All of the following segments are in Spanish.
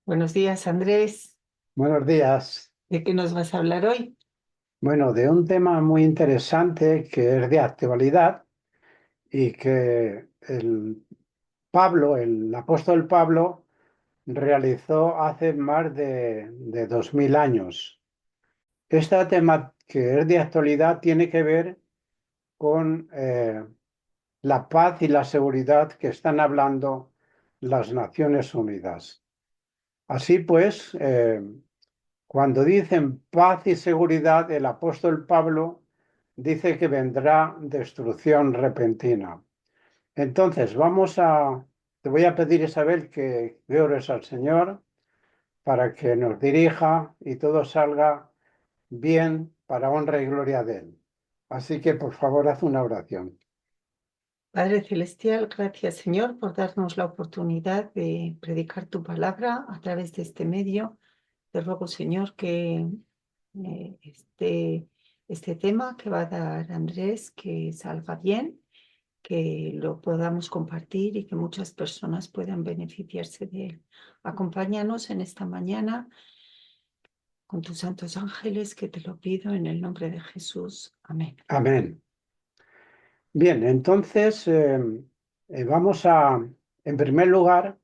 Buenos días, Andrés. Buenos días. ¿De qué nos vas a hablar hoy? Bueno, de un tema muy interesante que es de actualidad y que el apóstol Pablo, realizó hace más de 2000 años. Este tema que es de actualidad tiene que ver con la paz y la seguridad que están hablando las Naciones Unidas. Así pues, cuando dicen paz y seguridad, el apóstol Pablo dice que vendrá destrucción repentina. Entonces, te voy a pedir, Isabel, que ores al Señor para que nos dirija y todo salga bien para honra y gloria de Él. Así que, por favor, haz una oración. Padre Celestial, gracias, Señor, por darnos la oportunidad de predicar tu palabra a través de este medio. Te ruego, Señor, que este tema que va a dar Andrés, que salga bien, que lo podamos compartir y que muchas personas puedan beneficiarse de él. Acompáñanos en esta mañana con tus santos ángeles, que te lo pido en el nombre de Jesús. Amén. Amén. Bien, entonces en primer lugar,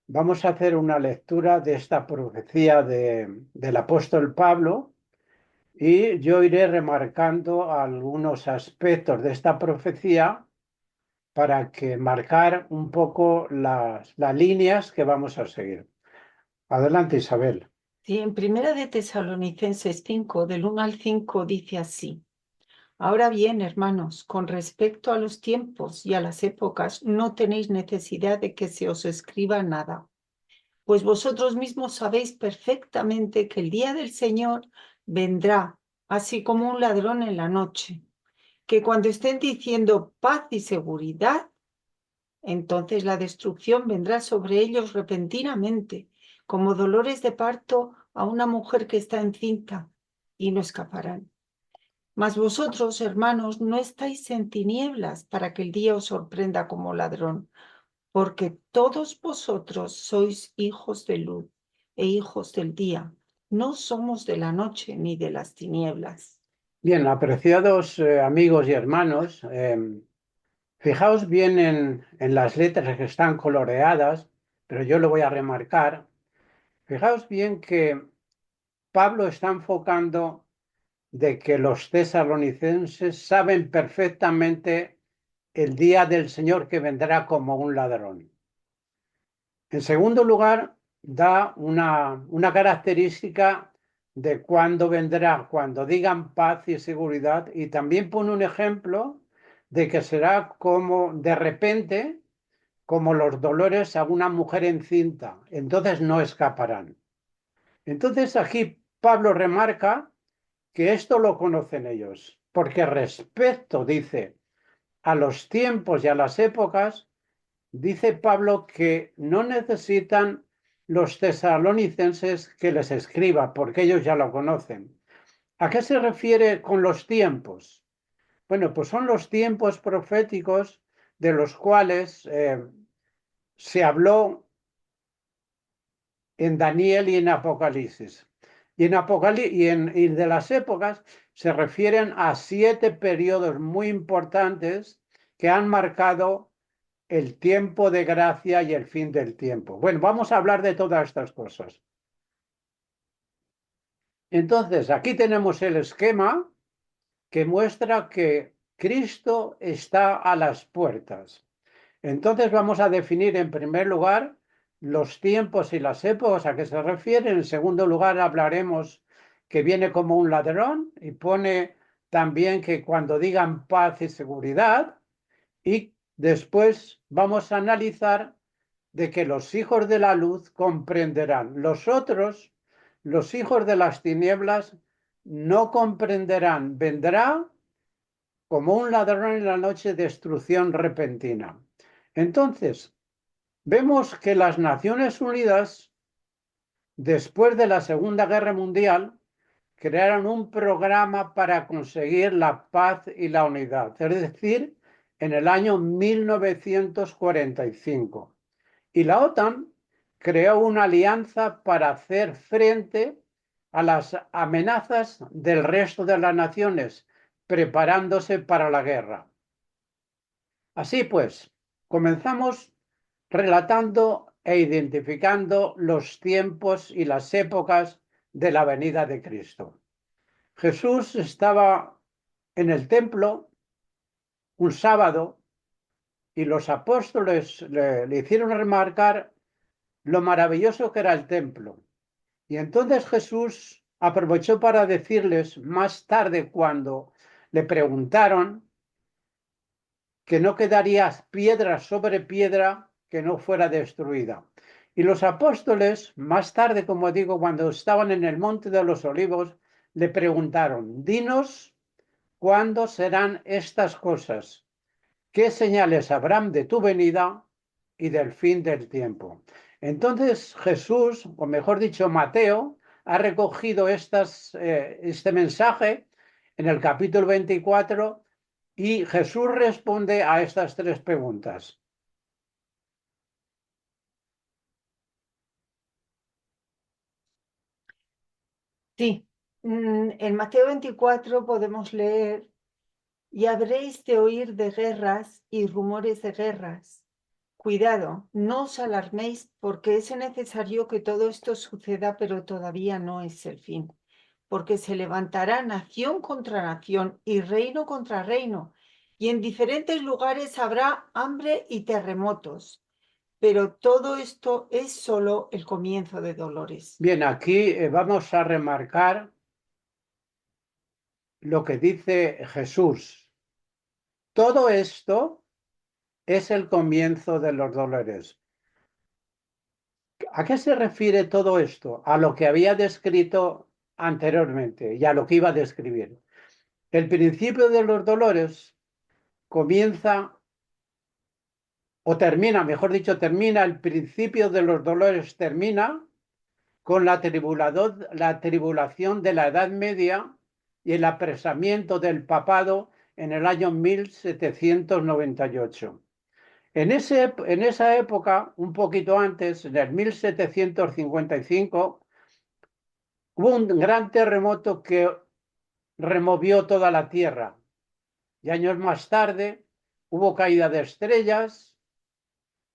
vamos a hacer una lectura de esta profecía del apóstol Pablo y yo iré remarcando algunos aspectos de esta profecía para que marcar un poco las líneas que vamos a seguir. Adelante, Isabel. Sí, en Primera de Tesalonicenses 5, del 1 al 5, dice así: Ahora bien, hermanos, con respecto a los tiempos y a las épocas, no tenéis necesidad de que se os escriba nada, pues vosotros mismos sabéis perfectamente que el día del Señor vendrá, así como un ladrón en la noche, que cuando estén diciendo paz y seguridad, entonces la destrucción vendrá sobre ellos repentinamente, como dolores de parto a una mujer que está encinta, y no escaparán. Mas vosotros, hermanos, no estáis en tinieblas para que el día os sorprenda como ladrón, porque todos vosotros sois hijos de luz e hijos del día. No somos de la noche ni de las tinieblas. Bien, apreciados amigos y hermanos, fijaos bien en las letras que están coloreadas, pero yo lo voy a remarcar. Fijaos bien que Pablo está enfocando de que los tesalonicenses saben perfectamente el día del Señor que vendrá como un ladrón. En segundo lugar, da una característica de cuándo vendrá, cuando digan paz y seguridad, y también pone un ejemplo de que será como de repente, como los dolores a una mujer encinta, entonces no escaparán. Entonces aquí Pablo remarca que esto lo conocen ellos, porque respecto, dice, a los tiempos y a las épocas, dice Pablo que no necesitan los tesalonicenses que les escriba, porque ellos ya lo conocen. ¿A qué se refiere con los tiempos? Bueno, pues son los tiempos proféticos de los cuales se habló en Daniel y en Apocalipsis. Y de las épocas se refieren a 7 periodos muy importantes que han marcado el tiempo de gracia y el fin del tiempo. Bueno, vamos a hablar de todas estas cosas. Entonces, aquí tenemos el esquema que muestra que Cristo está a las puertas. Entonces vamos a definir en primer lugar los tiempos y las épocas a que se refieren. En segundo lugar hablaremos que viene como un ladrón y pone también que cuando digan paz y seguridad. Y después vamos a analizar de que los hijos de la luz comprenderán. Los otros, los hijos de las tinieblas, no comprenderán. Vendrá como un ladrón en la noche, destrucción repentina. Entonces, vemos que las Naciones Unidas, después de la Segunda Guerra Mundial, crearon un programa para conseguir la paz y la unidad, es decir, en el año 1945. Y la OTAN creó una alianza para hacer frente a las amenazas del resto de las naciones, preparándose para la guerra. Así pues, comenzamos relatando e identificando los tiempos y las épocas de la venida de Cristo. Jesús estaba en el templo un sábado y los apóstoles le hicieron remarcar lo maravilloso que era el templo. Y entonces Jesús aprovechó para decirles más tarde, cuando le preguntaron, que no quedaría piedra sobre piedra que no fuera destruida. Y los apóstoles, más tarde, como digo, cuando estaban en el Monte de los Olivos, le preguntaron, dinos cuándo serán estas cosas, qué señales habrán de tu venida y del fin del tiempo. Entonces Jesús, o mejor dicho, Mateo, ha recogido este mensaje en el capítulo 24 y Jesús responde a estas tres preguntas. Sí, en Mateo 24 podemos leer, y habréis de oír de guerras y rumores de guerras. Cuidado, no os alarméis, porque es necesario que todo esto suceda, pero todavía no es el fin. Porque se levantará nación contra nación y reino contra reino, y en diferentes lugares habrá hambre y terremotos. Pero todo esto es solo el comienzo de dolores. Bien, aquí vamos a remarcar lo que dice Jesús. Todo esto es el comienzo de los dolores. ¿A qué se refiere todo esto? A lo que había descrito anteriormente y a lo que iba a describir. El principio de los dolores comienza o termina, mejor dicho, termina, el principio de los dolores termina con la tribulación de la Edad Media y el apresamiento del papado en el año 1798. En esa época, un poquito antes, en el 1755, hubo un gran terremoto que removió toda la Tierra. Y años más tarde hubo caída de estrellas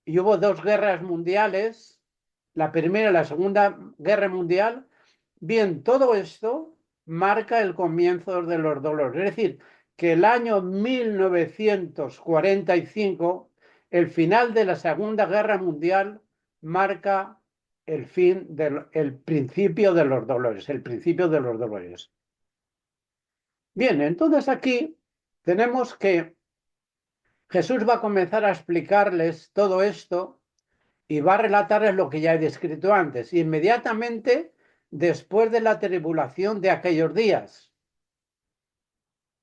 y hubo dos guerras mundiales, la Primera y la Segunda Guerra Mundial. Bien, todo esto marca el comienzo de los dolores. Es decir, que el año 1945, el final de la Segunda Guerra Mundial, marca el principio de los dolores, el principio de los dolores. Bien, entonces aquí tenemos que Jesús va a comenzar a explicarles todo esto y va a relatarles lo que ya he descrito antes, inmediatamente después de la tribulación de aquellos días.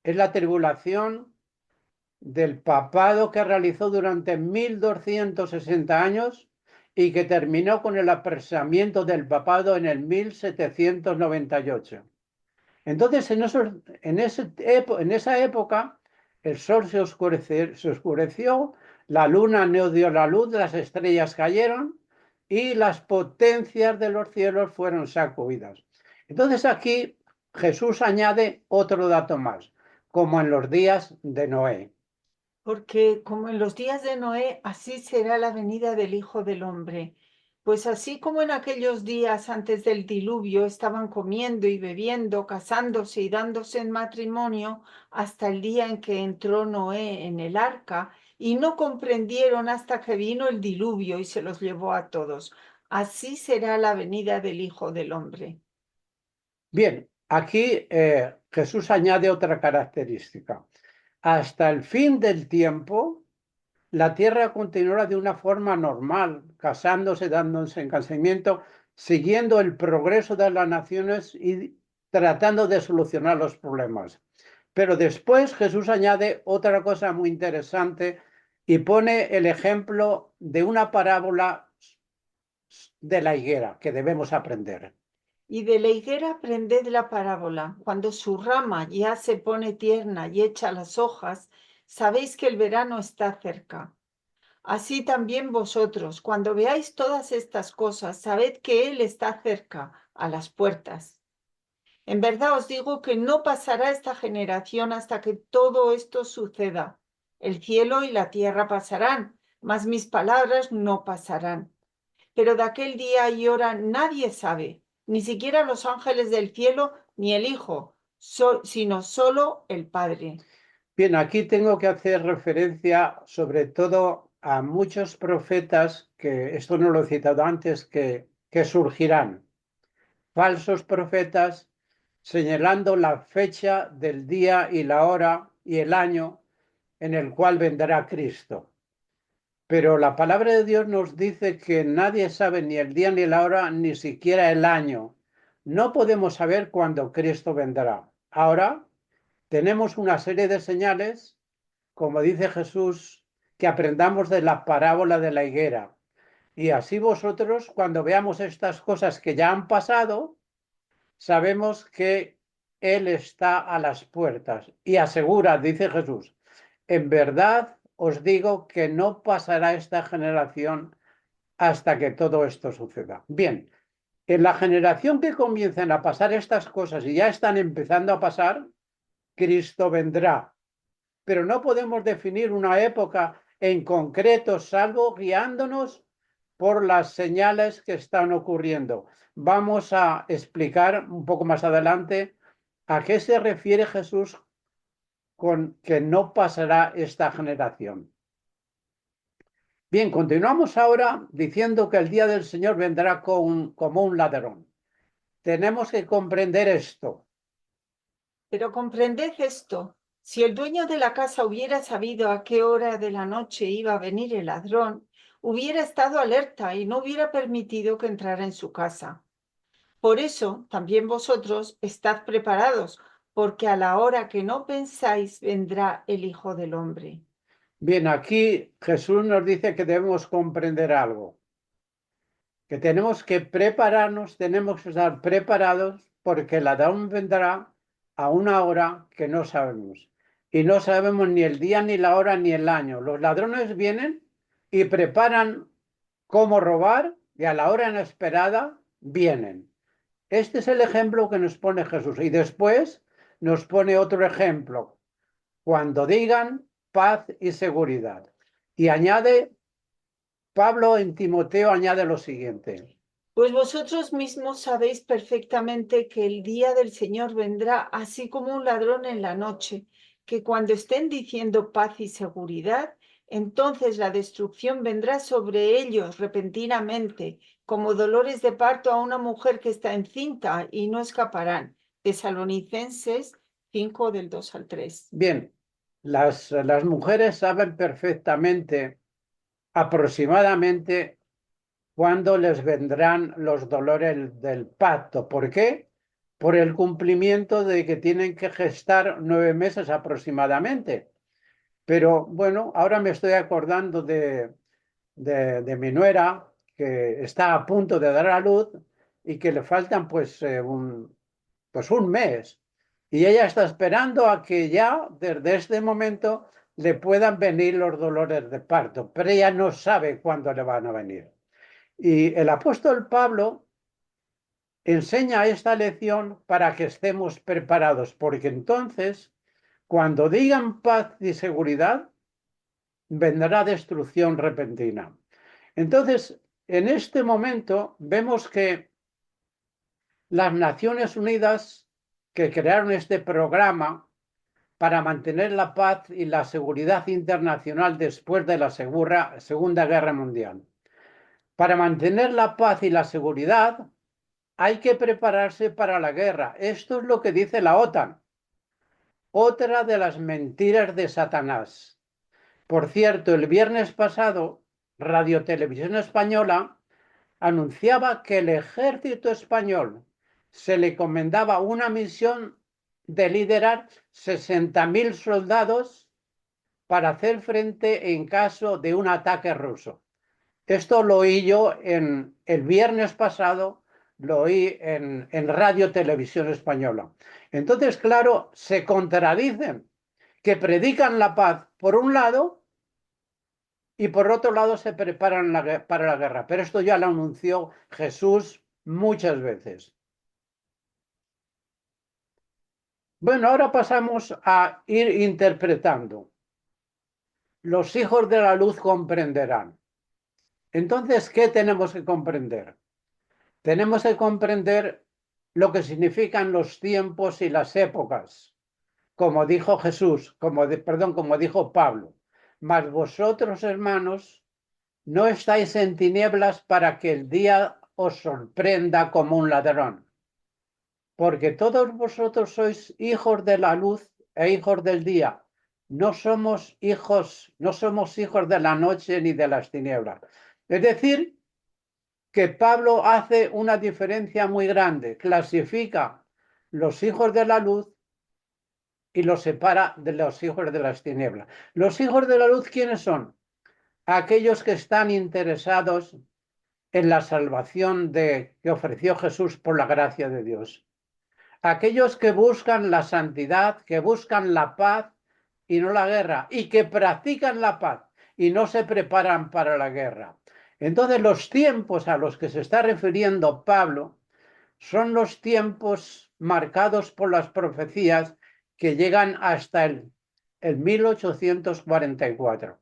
Es la tribulación del papado que realizó durante 1260 años y que terminó con el apresamiento del papado en el 1798. Entonces, en esa época, el sol se oscureció, la luna no dio la luz, las estrellas cayeron y las potencias de los cielos fueron sacudidas. Entonces aquí Jesús añade otro dato más, como en los días de Noé. Porque como en los días de Noé, así será la venida del Hijo del Hombre. Pues así como en aquellos días antes del diluvio estaban comiendo y bebiendo, casándose y dándose en matrimonio, hasta el día en que entró Noé en el arca, y no comprendieron hasta que vino el diluvio y se los llevó a todos. Así será la venida del Hijo del Hombre. Bien, aquí Jesús añade otra característica. Hasta el fin del tiempo, la tierra continuará de una forma normal, casándose, dándose en casamiento, siguiendo el progreso de las naciones y tratando de solucionar los problemas. Pero después Jesús añade otra cosa muy interesante y pone el ejemplo de una parábola de la higuera que debemos aprender. Y de la higuera aprended la parábola. Cuando su rama ya se pone tierna y echa las hojas, sabéis que el verano está cerca. Así también vosotros, cuando veáis todas estas cosas, sabed que Él está cerca, a las puertas. En verdad os digo que no pasará esta generación hasta que todo esto suceda. El cielo y la tierra pasarán, mas mis palabras no pasarán. Pero de aquel día y hora nadie sabe, ni siquiera los ángeles del cielo, ni el Hijo, sino solo el Padre. Bien, aquí tengo que hacer referencia sobre todo a muchos profetas, que esto no lo he citado antes, que surgirán. Falsos profetas señalando la fecha del día y la hora y el año en el cual vendrá Cristo. Pero la palabra de Dios nos dice que nadie sabe ni el día ni la hora, ni siquiera el año. No podemos saber cuándo Cristo vendrá. Ahora tenemos una serie de señales, como dice Jesús, que aprendamos de la parábola de la higuera. Y así vosotros, cuando veamos estas cosas que ya han pasado, sabemos que Él está a las puertas. Y asegura, dice Jesús, en verdad os digo que no pasará esta generación hasta que todo esto suceda. Bien, en la generación que comiencen a pasar estas cosas y ya están empezando a pasar, Cristo vendrá. Pero no podemos definir una época en concreto, salvo guiándonos por las señales que están ocurriendo. Vamos a explicar un poco más adelante a qué se refiere Jesús con que no pasará esta generación. Bien, continuamos ahora diciendo que el día del Señor vendrá como un ladrón. Tenemos que comprender esto. Pero comprended esto, si el dueño de la casa hubiera sabido a qué hora de la noche iba a venir el ladrón, hubiera estado alerta y no hubiera permitido que entrara en su casa. Por eso, también vosotros estad preparados, porque a la hora que no pensáis vendrá el Hijo del Hombre. Bien, aquí Jesús nos dice que debemos comprender algo, que tenemos que prepararnos, tenemos que estar preparados porque el ladrón vendrá a una hora que no sabemos. Y no sabemos ni el día, ni la hora, ni el año. Los ladrones vienen y preparan cómo robar y a la hora inesperada vienen. Este es el ejemplo que nos pone Jesús. Y después nos pone otro ejemplo, cuando digan paz y seguridad. Y añade, Pablo en Timoteo añade lo siguiente. Pues vosotros mismos sabéis perfectamente que el día del Señor vendrá así como un ladrón en la noche, que cuando estén diciendo paz y seguridad, entonces la destrucción vendrá sobre ellos repentinamente, como dolores de parto a una mujer que está encinta, y no escaparán. Tesalonicenses 5 del 2 al 3. Bien, las mujeres saben perfectamente, aproximadamente, cuándo les vendrán los dolores del parto. ¿Por qué? Por el cumplimiento de que tienen que gestar 9 meses aproximadamente. Pero bueno, ahora me estoy acordando de mi nuera, que está a punto de dar a luz y que le faltan pues un mes. Y ella está esperando a que ya desde este momento le puedan venir los dolores de parto, pero ella no sabe cuándo le van a venir. Y el apóstol Pablo enseña esta lección para que estemos preparados, porque entonces, cuando digan paz y seguridad, vendrá destrucción repentina. Entonces, en este momento vemos que las Naciones Unidas, que crearon este programa para mantener la paz y la seguridad internacional después de la Segunda Guerra Mundial. Para mantener la paz y la seguridad hay que prepararse para la guerra. Esto es lo que dice la OTAN. Otra de las mentiras de Satanás. Por cierto, el viernes pasado, Radio Televisión Española anunciaba que el ejército español se le encomendaba una misión de liderar 60.000 soldados para hacer frente en caso de un ataque ruso. Esto lo oí yo el viernes pasado, lo oí en Radio Televisión Española. Entonces, claro, se contradicen, que predican la paz por un lado y por otro lado se preparan para la guerra. Pero esto ya lo anunció Jesús muchas veces. Bueno, ahora pasamos a ir interpretando. Los hijos de la luz comprenderán. Entonces, ¿qué tenemos que comprender? Tenemos que comprender lo que significan los tiempos y las épocas, como dijo Jesús, como dijo Pablo. Mas vosotros, hermanos, no estáis en tinieblas para que el día os sorprenda como un ladrón, porque todos vosotros sois hijos de la luz e hijos del día. No somos hijos de la noche ni de las tinieblas. Es decir, que Pablo hace una diferencia muy grande, clasifica los hijos de la luz y los separa de los hijos de las tinieblas. Los hijos de la luz, ¿quiénes son? Aquellos que están interesados en la salvación que ofreció Jesús por la gracia de Dios. Aquellos que buscan la santidad, que buscan la paz y no la guerra, y que practican la paz y no se preparan para la guerra. Entonces, los tiempos a los que se está refiriendo Pablo son los tiempos marcados por las profecías que llegan hasta el 1844.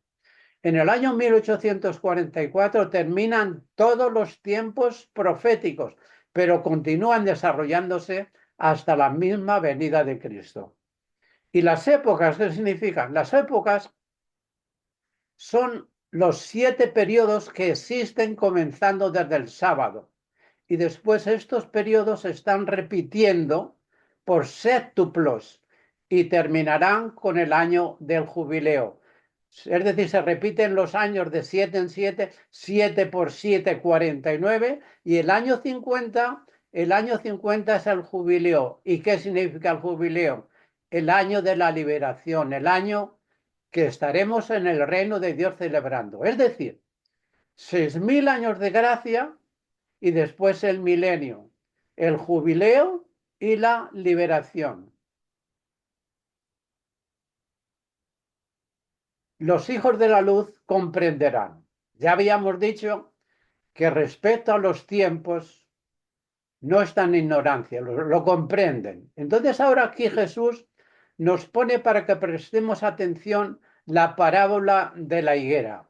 En el año 1844 terminan todos los tiempos proféticos, pero continúan desarrollándose hasta la misma venida de Cristo. ¿Y las épocas qué significan? Las épocas son los 7 periodos que existen comenzando desde el sábado. Y después estos periodos se están repitiendo por séptuplos y terminarán con el año del jubileo. Es decir, se repiten los años de 7 en 7, 7 por 7, 49, y el año 50 es el jubileo. ¿Y qué significa el jubileo? El año de la liberación, el año que estaremos en el reino de Dios celebrando. Es decir, 6.000 años de gracia y después el milenio, el jubileo y la liberación. Los hijos de la luz comprenderán. Ya habíamos dicho que respecto a los tiempos no están en ignorancia, lo comprenden. Entonces ahora aquí Jesús nos pone para que prestemos atención la parábola de la higuera.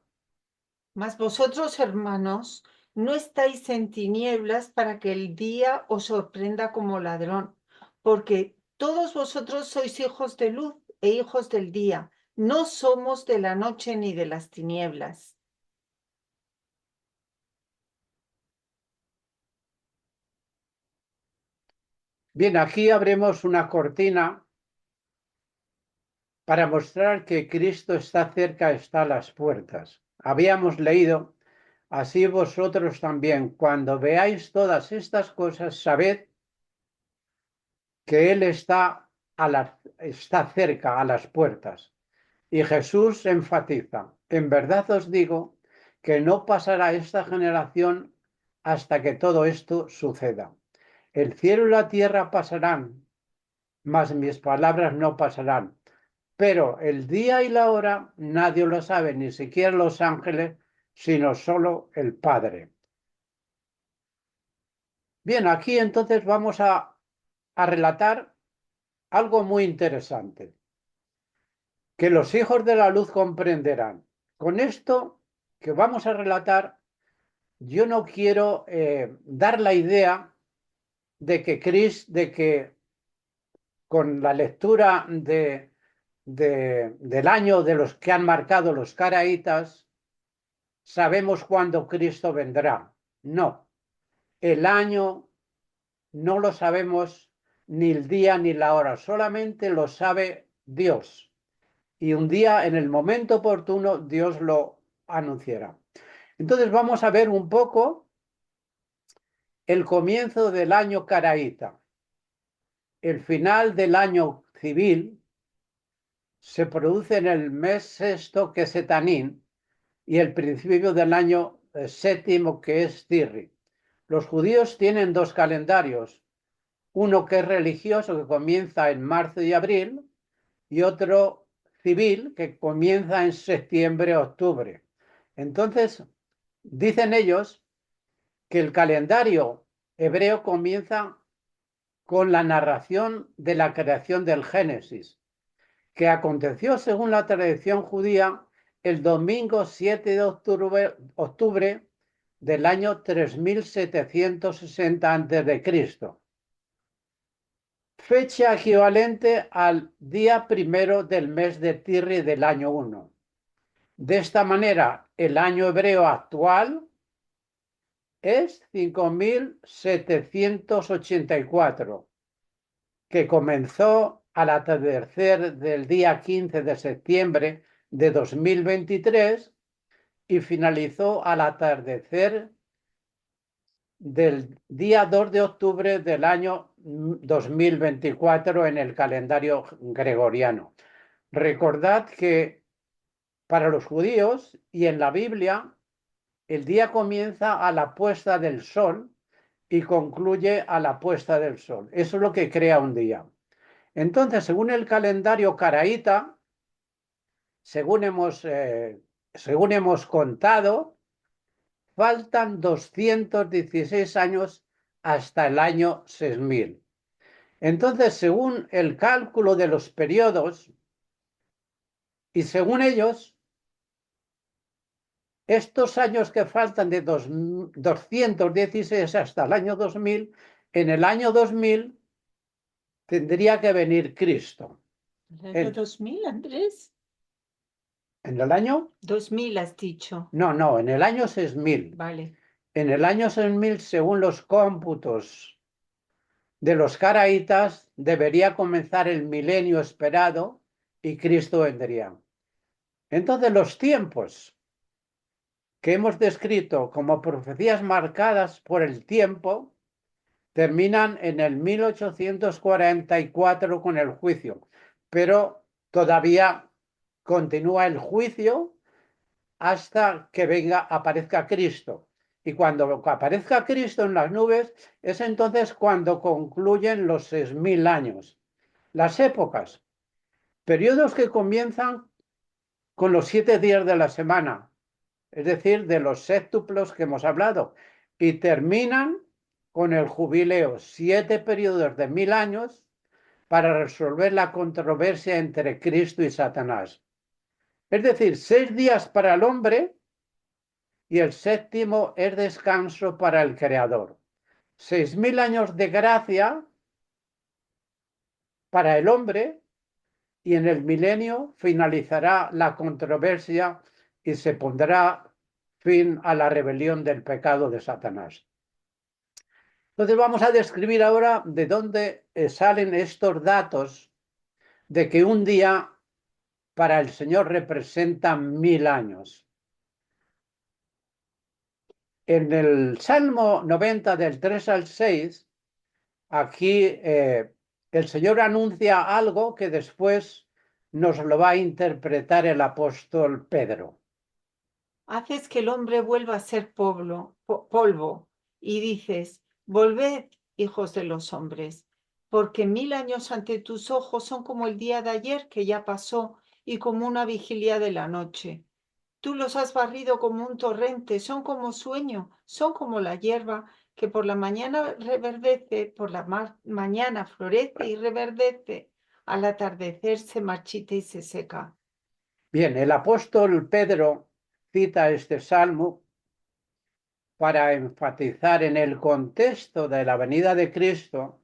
Mas vosotros, hermanos, no estáis en tinieblas para que el día os sorprenda como ladrón, porque todos vosotros sois hijos de luz e hijos del día. No somos de la noche ni de las tinieblas. Bien, aquí abremos una cortina para mostrar que Cristo está cerca, está a las puertas. Habíamos leído, así vosotros también, cuando veáis todas estas cosas, sabed que Él está cerca, a las puertas. Y Jesús enfatiza, en verdad os digo que no pasará esta generación hasta que todo esto suceda. El cielo y la tierra pasarán, mas mis palabras no pasarán. Pero el día y la hora nadie lo sabe, ni siquiera los ángeles, sino solo el Padre. Bien, aquí entonces vamos a relatar algo muy interesante, que los hijos de la luz comprenderán. Con esto que vamos a relatar, yo no quiero dar la idea de que con la lectura del año de los que han marcado los caraítas, sabemos cuándo Cristo vendrá. No, el año no lo sabemos ni el día ni la hora, solamente lo sabe Dios. Y un día, en el momento oportuno, Dios lo anunciará. Entonces vamos a ver un poco el comienzo del año caraíta. El final del año civil se produce en el mes sexto, que es Etanín, y el principio del año séptimo, que es Tirri. Los judíos tienen 2 calendarios, uno que es religioso, que comienza en marzo y abril, y otro civil, que comienza en septiembre-octubre. Entonces, dicen ellos que el calendario hebreo comienza con la narración de la creación del Génesis, que aconteció según la tradición judía el domingo 7 de octubre del año 3760 a.C., fecha equivalente al día primero del mes de Tirri del año 1. De esta manera, el año hebreo actual es 5784, que comenzó al atardecer del día 15 de septiembre de 2023 y finalizó al atardecer del día 2 de octubre del año 2024 en el calendario gregoriano. Recordad que para los judíos y en la Biblia el día comienza a la puesta del sol y concluye a la puesta del sol. Eso es lo que crea un día. Entonces, según el calendario caraíta, según hemos contado, faltan 216 años hasta el año 6000. Entonces, según el cálculo de los periodos, y según ellos, estos años que faltan de 216 hasta el año 2000, en el año 2000 tendría que venir Cristo. ¿El año 2000, Andrés? ¿En el año? 2000 has dicho. No, en el año 6000. Vale. En el año 6000, según los cómputos de los caraítas, debería comenzar el milenio esperado y Cristo vendría. Entonces, los tiempos que hemos descrito como profecías marcadas por el tiempo terminan en el 1844 con el juicio, pero todavía continúa el juicio hasta que aparezca Cristo. Y cuando aparezca Cristo en las nubes, es entonces cuando concluyen los 6000 años. Las épocas, periodos que comienzan con los 7 días de la semana, es decir, de los séctuplos que hemos hablado, y terminan con el jubileo, 7 periodos de 1000 años para resolver la controversia entre Cristo y Satanás. Es decir, 6 días para el hombre y el séptimo es descanso para el Creador. 6000 años de gracia para el hombre y en el milenio finalizará la controversia y se pondrá fin a la rebelión del pecado de Satanás. Entonces vamos a describir ahora de dónde salen estos datos de que un día para el Señor representa 1000 años. En el Salmo 90 del 3 al 6, aquí el Señor anuncia algo que después nos lo va a interpretar el apóstol Pedro. Haces que el hombre vuelva a ser polvo, y dices, volved, hijos de los hombres, porque 1000 años ante tus ojos son como el día de ayer que ya pasó y como una vigilia de la noche. Tú los has barrido como un torrente, son como sueño, son como la hierba que por la mañana reverdece, por la mañana florece y reverdece, al atardecer se marchita y se seca. Bien, el apóstol Pedro cita este salmo para enfatizar en el contexto de la venida de Cristo,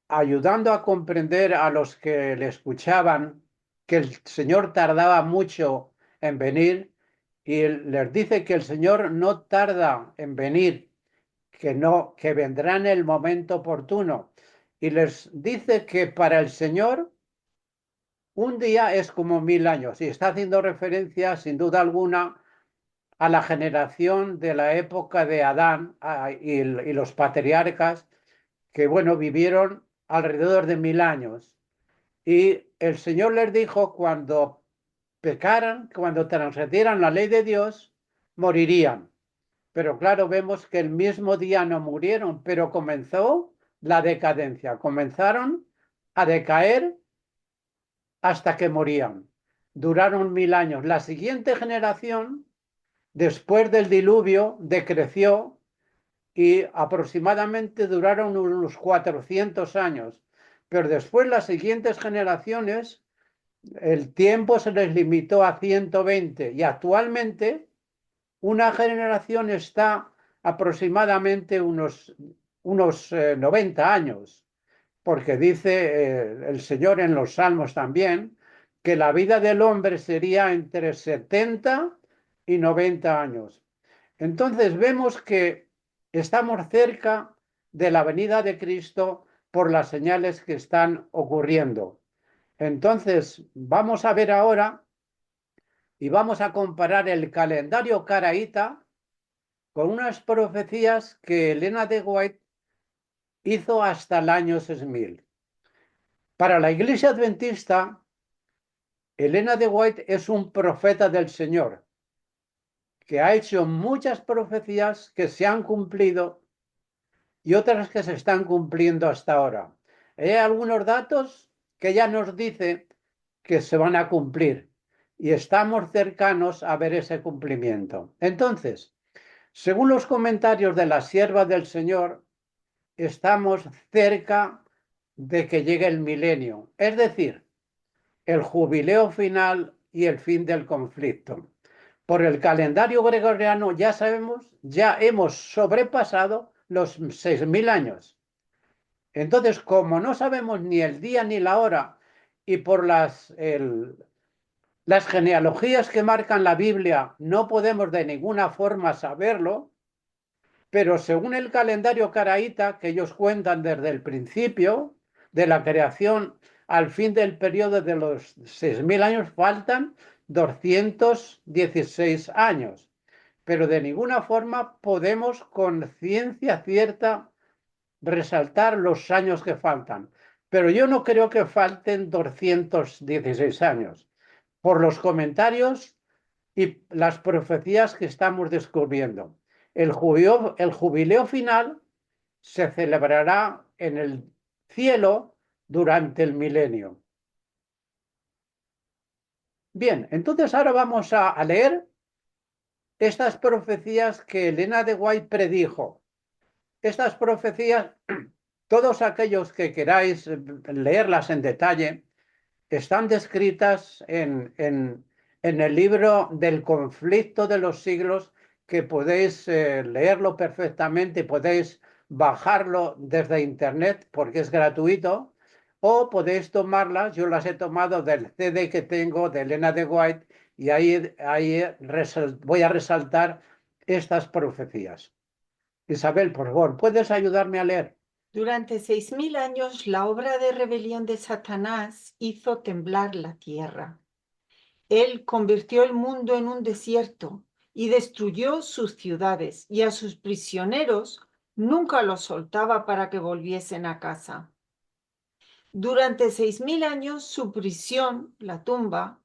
ayudando a comprender a los que le escuchaban que el Señor tardaba mucho en venir y les dice que el Señor no tarda en venir, que vendrá en el momento oportuno. Y les dice que para el Señor un día es como 1000 años. Y está haciendo referencia, sin duda alguna, a la generación de la época de Adán y los patriarcas que, bueno, vivieron alrededor de 1000 años. Y el Señor les dijo, cuando pecaran, cuando transgredieran la ley de Dios, morirían. Pero claro, vemos que el mismo día no murieron, pero comenzó la decadencia. Comenzaron a decaer hasta que morían. duraron 1000 años. La siguiente generación, después del diluvio, decreció y aproximadamente duraron unos 400 años. Pero después las siguientes generaciones, el tiempo se les limitó a 120 y actualmente una generación está aproximadamente unos 90 años, porque dice el Señor en los Salmos también que la vida del hombre sería entre 70 y 90 años. Entonces vemos que estamos cerca de la venida de Cristo por las señales que están ocurriendo. Entonces vamos a ver ahora y vamos a comparar el calendario caraíta con unas profecías que Elena de White hizo hasta el año 6000. Para la Iglesia Adventista, Elena de White es un profeta del Señor, que ha hecho muchas profecías que se han cumplido y otras que se están cumpliendo hasta ahora. Hay algunos datos que ya nos dice que se van a cumplir y estamos cercanos a ver ese cumplimiento. Entonces, según los comentarios de la sierva del Señor, estamos cerca de que llegue el milenio, es decir, el jubileo final y el fin del conflicto. Por el calendario gregoriano ya sabemos, ya hemos sobrepasado los 6000 años. Entonces, como no sabemos ni el día ni la hora y por las genealogías que marcan la Biblia no podemos de ninguna forma saberlo, pero según el calendario caraíta que ellos cuentan desde el principio de la creación al fin del periodo de los 6000 años, faltan 216 años. Pero de ninguna forma podemos con ciencia cierta resaltar los años que faltan. Pero yo no creo que falten 216 años. Por los comentarios y las profecías que estamos descubriendo. El jubileo final se celebrará en el cielo durante el milenio. Bien, entonces ahora vamos a leer estas profecías que Elena de White predijo. Estas profecías, todos aquellos que queráis leerlas en detalle, están descritas en el libro del conflicto de los siglos, que podéis leerlo perfectamente, podéis bajarlo desde internet porque es gratuito, o podéis tomarlas, yo las he tomado del CD que tengo de Elena de White y ahí voy a resaltar estas profecías. Isabel, por favor, ¿puedes ayudarme a leer? Durante 6000 años, la obra de rebelión de Satanás hizo temblar la tierra. Él convirtió el mundo en un desierto y destruyó sus ciudades, y a sus prisioneros nunca los soltaba para que volviesen a casa. Durante 6000 años, su prisión, la tumba,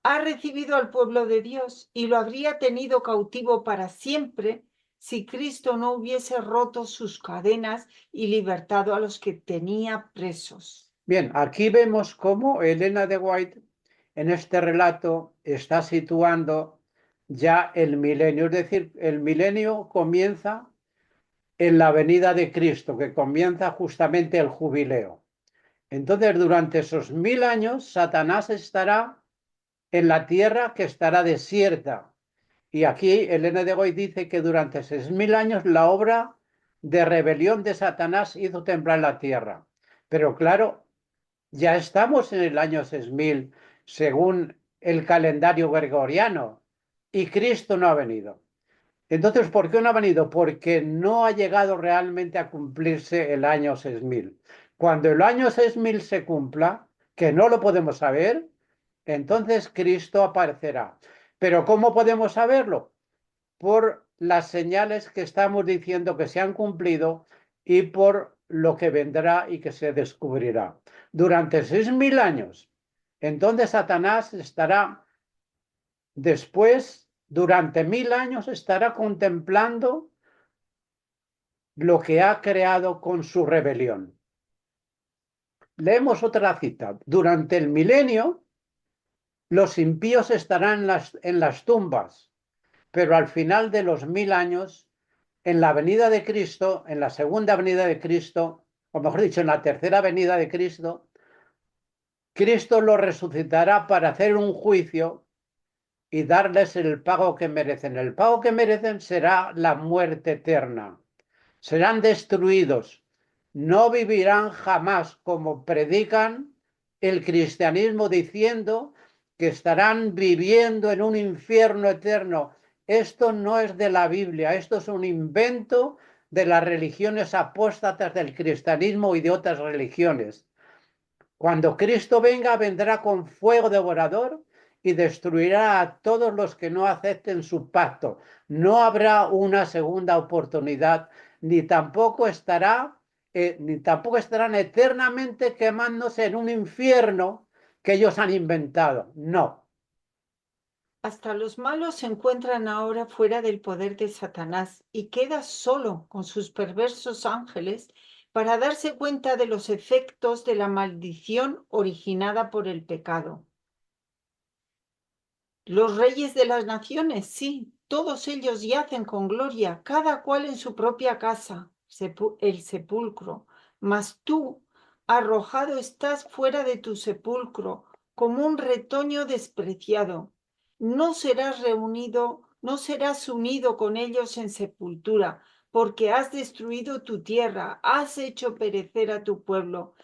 ha recibido al pueblo de Dios y lo habría tenido cautivo para siempre si Cristo no hubiese roto sus cadenas y libertado a los que tenía presos. Bien, aquí vemos cómo Elena de White en este relato está situando ya el milenio, es decir, el milenio comienza en la venida de Cristo, que comienza justamente el jubileo. Entonces, durante esos 1000 años, Satanás estará en la tierra que estará desierta. Y aquí Elena de White dice que durante 6000 años la obra de rebelión de Satanás hizo temblar la tierra. Pero claro, ya estamos en el año 6000 según el calendario gregoriano y Cristo no ha venido. Entonces, ¿por qué no ha venido? Porque no ha llegado realmente a cumplirse el año 6000. Cuando el año 6000 se cumpla, que no lo podemos saber, entonces Cristo aparecerá. Pero ¿cómo podemos saberlo? Por las señales que estamos diciendo que se han cumplido y por lo que vendrá y que se descubrirá. Durante 6000 años, entonces Satanás estará después, durante 1000 años, estará contemplando lo que ha creado con su rebelión. Leemos otra cita. Durante el milenio, Los impíos estarán en las tumbas, pero al final de los 1000 años, en la venida de Cristo, en la segunda venida de Cristo, o mejor dicho, en la tercera venida de Cristo, Cristo los resucitará para hacer un juicio y darles el pago que merecen. El pago que merecen será la muerte eterna. Serán destruidos. No vivirán jamás como predican el cristianismo diciendo que estarán viviendo en un infierno eterno. Esto no es de la Biblia, esto es un invento de las religiones apóstatas del cristianismo y de otras religiones. Cuando Cristo venga, vendrá con fuego devorador y destruirá a todos los que no acepten su pacto. No habrá una segunda oportunidad, ni tampoco estarán eternamente quemándose en un infierno que ellos han inventado. No. Hasta los malos se encuentran ahora fuera del poder de Satanás y queda solo con sus perversos ángeles para darse cuenta de los efectos de la maldición originada por el pecado. Los reyes de las naciones, sí, todos ellos yacen con gloria, cada cual en su propia casa, el sepulcro. Mas tú, arrojado estás fuera de tu sepulcro, como un retoño despreciado. No serás unido con ellos en sepultura, porque has destruido tu tierra, has hecho perecer a tu pueblo.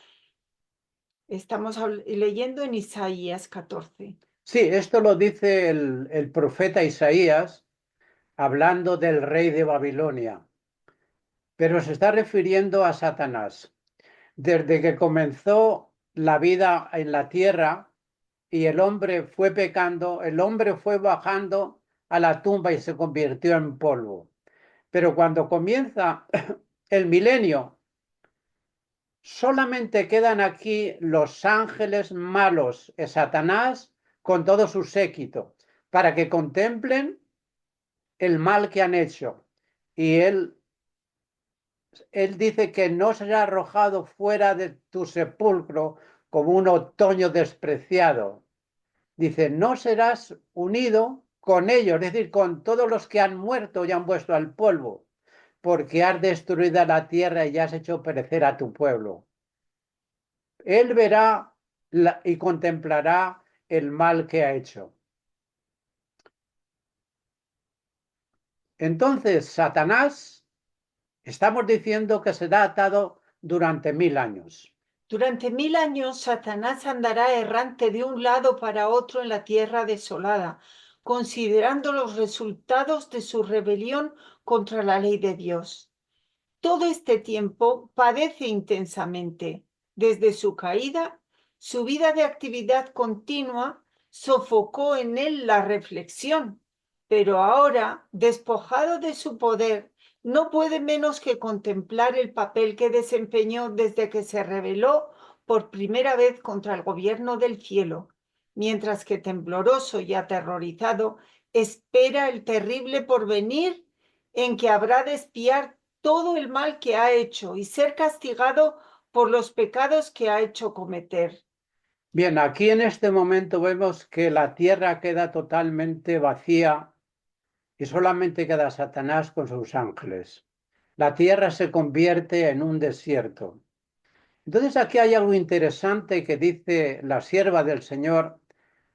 Estamos leyendo en Isaías 14. Sí, esto lo dice el profeta Isaías hablando del rey de Babilonia, pero se está refiriendo a Satanás. Desde que comenzó la vida en la tierra y el hombre fue pecando, el hombre fue bajando a la tumba y se convirtió en polvo. Pero cuando comienza el milenio, solamente quedan aquí los ángeles malos, Satanás con todo su séquito, para que contemplen el mal que han hecho. Y él dice que no será arrojado fuera de tu sepulcro como un otoño despreciado. Dice, no serás unido con ellos, es decir, con todos los que han muerto y han vuelto al polvo, porque has destruido la tierra y has hecho perecer a tu pueblo. Él verá y contemplará el mal que ha hecho. Entonces, Satanás, estamos diciendo que será atado durante 1000 años. Durante 1000 años, Satanás andará errante de un lado para otro en la tierra desolada, considerando los resultados de su rebelión contra la ley de Dios. Todo este tiempo padece intensamente. Desde su caída, su vida de actividad continua sofocó en él la reflexión, pero ahora, despojado de su poder, no puede menos que contemplar el papel que desempeñó desde que se rebeló por primera vez contra el gobierno del cielo, mientras que tembloroso y aterrorizado espera el terrible porvenir en que habrá de expiar todo el mal que ha hecho y ser castigado por los pecados que ha hecho cometer. Bien, aquí en este momento vemos que la tierra queda totalmente vacía y solamente queda Satanás con sus ángeles. La tierra se convierte en un desierto. Entonces aquí hay algo interesante que dice la sierva del Señor.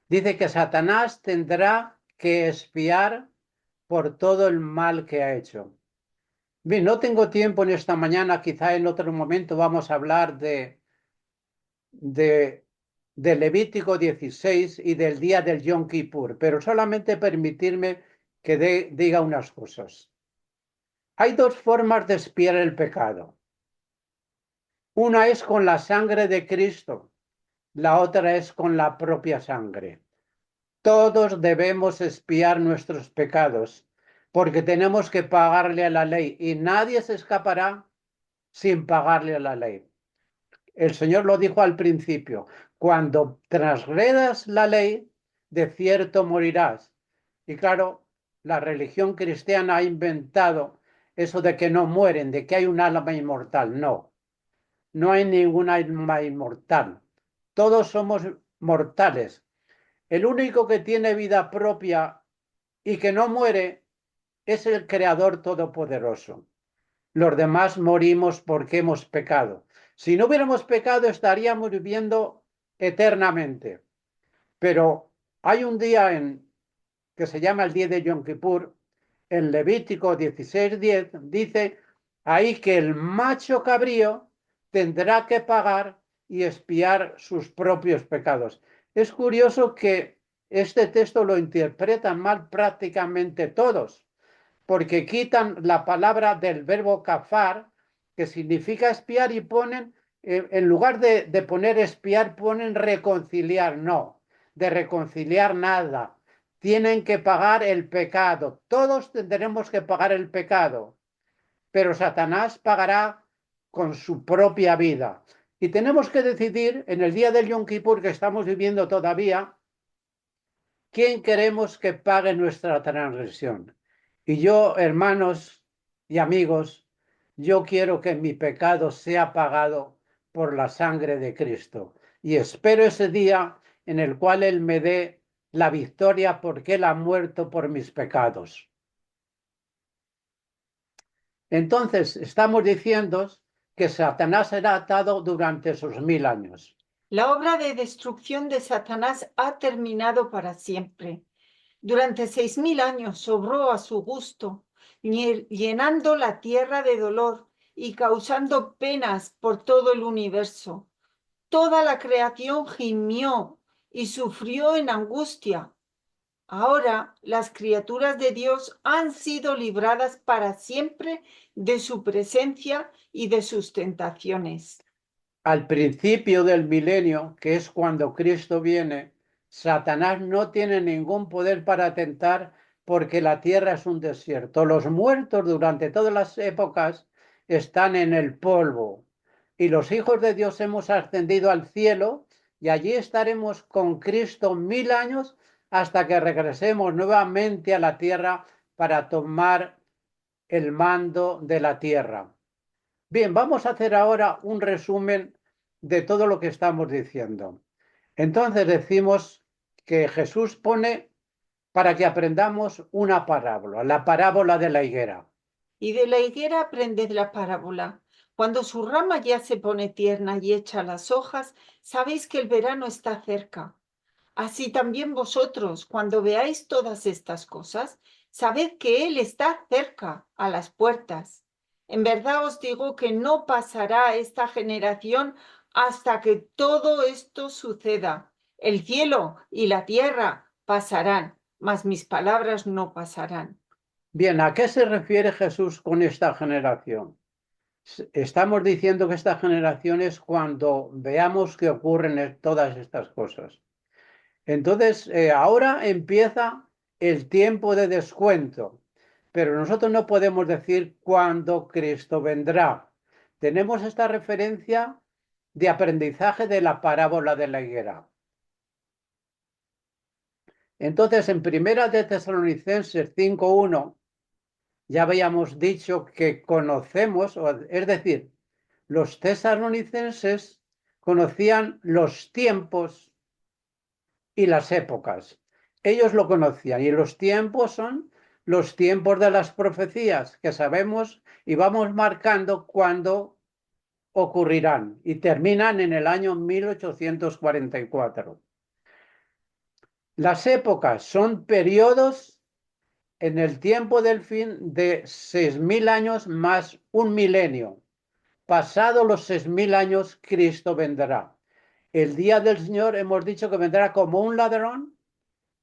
Dice que Satanás tendrá que expiar por todo el mal que ha hecho. Bien, no tengo tiempo en esta mañana, quizá en otro momento vamos a hablar de, de Levítico 16 y del día del Yom Kippur, pero solamente permitirme que diga unas cosas. Hay dos formas de expiar el pecado. Una es con la sangre de Cristo, la otra es con la propia sangre. Todos debemos expiar nuestros pecados porque tenemos que pagarle a la ley y nadie se escapará sin pagarle a la ley. El Señor lo dijo al principio, cuando transgredas la ley, de cierto morirás. Y claro, la religión cristiana ha inventado eso de que no mueren, de que hay un alma inmortal. No, no hay ningún alma inmortal. Todos somos mortales. El único que tiene vida propia y que no muere es el Creador Todopoderoso. Los demás morimos porque hemos pecado. Si no hubiéramos pecado, estaríamos viviendo eternamente. Pero hay un día que se llama el día de Yom Kippur, en Levítico 16:10, dice ahí que el macho cabrío tendrá que pagar y expiar sus propios pecados. Es curioso que este texto lo interpretan mal prácticamente todos, porque quitan la palabra del verbo kafar, que significa expiar, y ponen, en lugar de poner expiar, ponen reconciliar. No, de reconciliar nada. Tienen que pagar el pecado. Todos tendremos que pagar el pecado, pero Satanás pagará con su propia vida. Y tenemos que decidir en el día del Yom Kippur que estamos viviendo todavía, ¿quién queremos que pague nuestra transgresión? Y yo, hermanos y amigos, yo quiero que mi pecado sea pagado por la sangre de Cristo. Y espero ese día en el cual Él me dé la victoria porque Él ha muerto por mis pecados. Entonces, estamos diciendo que Satanás será atado durante esos 1000 años. La obra de destrucción de Satanás ha terminado para siempre. Durante 6000 años obró a su gusto, llenando la tierra de dolor y causando penas por todo el universo. Toda la creación gimió y sufrió en angustia. Ahora las criaturas de Dios han sido libradas para siempre de su presencia y de sus tentaciones. Al principio del milenio, que es cuando Cristo viene, Satanás no tiene ningún poder para tentar porque la tierra es un desierto. Los muertos durante todas las épocas están en el polvo y los hijos de Dios hemos ascendido al cielo y allí estaremos con Cristo 1000 años hasta que regresemos nuevamente a la tierra para tomar el mando de la tierra. Bien, vamos a hacer ahora un resumen de todo lo que estamos diciendo. Entonces decimos que Jesús pone para que aprendamos una parábola, la parábola de la higuera. Y de la higuera aprended la parábola. Cuando su rama ya se pone tierna y echa las hojas, sabéis que el verano está cerca. Así también vosotros, cuando veáis todas estas cosas, sabed que Él está cerca, a las puertas. En verdad os digo que no pasará esta generación hasta que todo esto suceda. El cielo y la tierra pasarán, mas mis palabras no pasarán. Bien, ¿a qué se refiere Jesús con esta generación? Estamos diciendo que esta generación es cuando veamos que ocurren todas estas cosas. Entonces, ahora empieza el tiempo de descuento, pero nosotros no podemos decir cuándo Cristo vendrá. Tenemos esta referencia de aprendizaje de la parábola de la higuera. Entonces, en Primera de Tesalonicenses 5:1, ya habíamos dicho que conocemos, es decir, los tesalonicenses conocían los tiempos y las épocas. Ellos lo conocían y los tiempos son los tiempos de las profecías que sabemos y vamos marcando cuándo ocurrirán y terminan en el año 1844. Las épocas son periodos en el tiempo del fin de 6000 años más un milenio. Pasado los 6000 años, Cristo vendrá. El día del Señor hemos dicho que vendrá como un ladrón,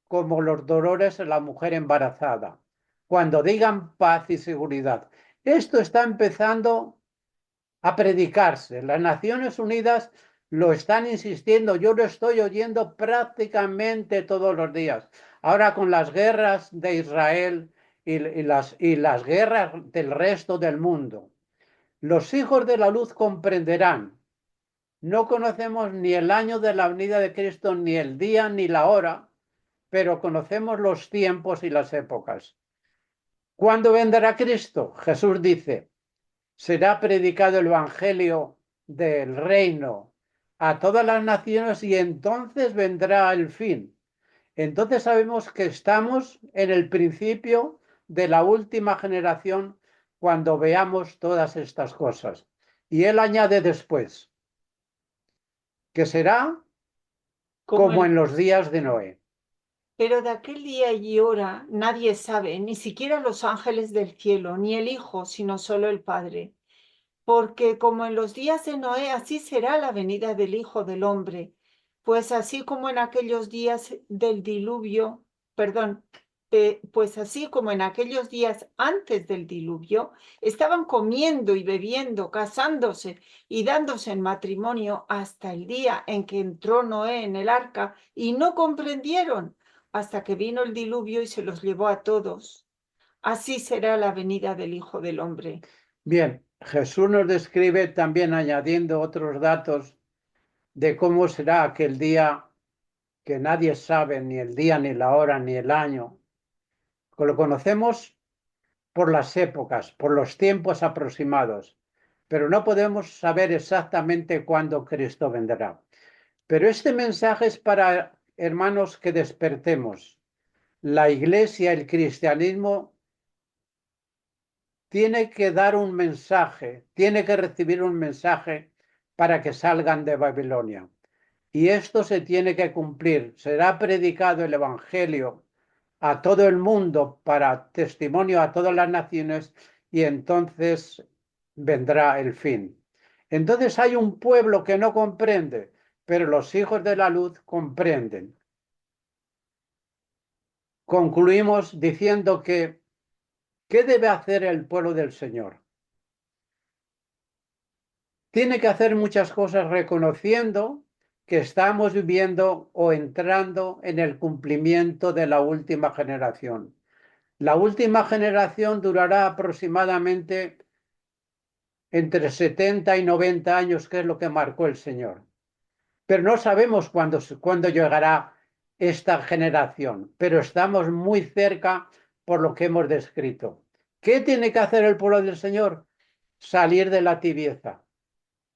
como los dolores de la mujer embarazada, cuando digan paz y seguridad. Esto está empezando a predicarse. Las Naciones Unidas lo están insistiendo, yo lo estoy oyendo prácticamente todos los días. Ahora con las guerras de Israel y las guerras del resto del mundo. Los hijos de la luz comprenderán. No conocemos ni el año de la venida de Cristo, ni el día, ni la hora, pero conocemos los tiempos y las épocas. ¿Cuándo vendrá Cristo? Jesús dice, será predicado el Evangelio del reino a todas las naciones y entonces vendrá el fin. Entonces sabemos que estamos en el principio de la última generación cuando veamos todas estas cosas. Y él añade después, que será como como el en los días de Noé. Pero de aquel día y hora nadie sabe, ni siquiera los ángeles del cielo, ni el Hijo, sino solo el Padre. Porque como en los días de Noé, así será la venida del Hijo del Hombre. Pues así como en aquellos días del diluvio, perdón, pues así como en aquellos días antes del diluvio, estaban comiendo y bebiendo, casándose y dándose en matrimonio hasta el día en que entró Noé en el arca y no comprendieron hasta que vino el diluvio y se los llevó a todos. Así será la venida del Hijo del Hombre. Bien, Jesús nos describe también añadiendo otros datos de cómo será aquel día que nadie sabe ni el día, ni la hora, ni el año. Lo conocemos por las épocas, por los tiempos aproximados, pero no podemos saber exactamente cuándo Cristo vendrá. Pero este mensaje es para hermanos que despertemos. La iglesia, el cristianismo, tiene que dar un mensaje, tiene que recibir un mensaje para que salgan de Babilonia. Y esto se tiene que cumplir. Será predicado el Evangelio a todo el mundo para testimonio a todas las naciones y entonces vendrá el fin. Entonces hay un pueblo que no comprende, pero los hijos de la luz comprenden. Concluimos diciendo que, ¿qué debe hacer el pueblo del Señor? Tiene que hacer muchas cosas reconociendo que estamos viviendo o entrando en el cumplimiento de la última generación. La última generación durará aproximadamente entre 70 y 90 años, que es lo que marcó el Señor. Pero no sabemos cuándo llegará esta generación, pero estamos muy cerca por lo que hemos descrito. ¿Qué tiene que hacer el pueblo del Señor? Salir de la tibieza.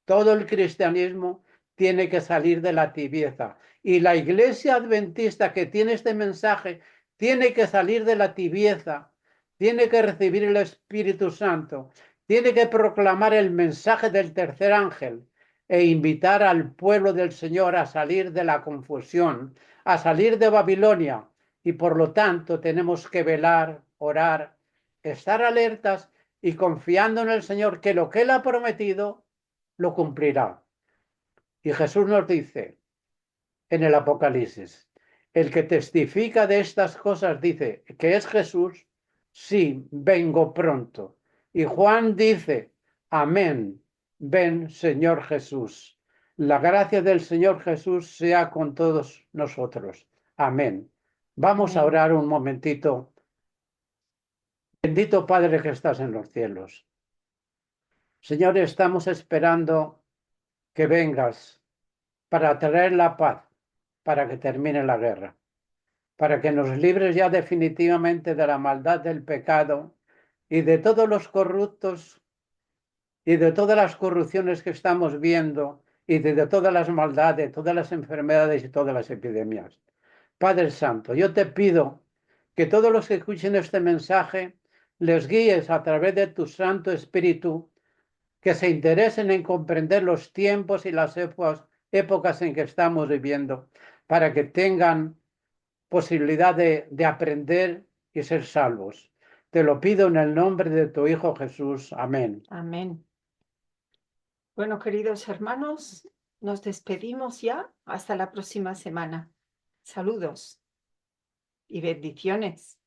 Todo el cristianismo tiene que salir de la tibieza. Y la iglesia adventista que tiene este mensaje tiene que salir de la tibieza, tiene que recibir el Espíritu Santo, tiene que proclamar el mensaje del tercer ángel e invitar al pueblo del Señor a salir de la confusión, a salir de Babilonia. Y por lo tanto tenemos que velar, orar, estar alertas y confiando en el Señor que lo que Él ha prometido lo cumplirá. Y Jesús nos dice en el Apocalipsis, el que testifica de estas cosas dice que es Jesús, sí, vengo pronto. Y Juan dice, amén, ven Señor Jesús. La gracia del Señor Jesús sea con todos nosotros. Amén. Vamos a Amén. orar un momentito. Bendito Padre que estás en los cielos. Señor, estamos esperando que vengas para traer la paz, para que termine la guerra, para que nos libres ya definitivamente de la maldad del pecado y de todos los corruptos y de todas las corrupciones que estamos viendo y de todas las maldades, todas las enfermedades y todas las epidemias. Padre Santo, yo te pido que todos los que escuchen este mensaje les guíes a través de tu Santo Espíritu, que se interesen en comprender los tiempos y las épocas en que estamos viviendo, para que tengan posibilidad de aprender y ser salvos. Te lo pido en el nombre de tu Hijo Jesús. Amén. Amén. Bueno, queridos hermanos, nos despedimos ya hasta la próxima semana. Saludos y bendiciones.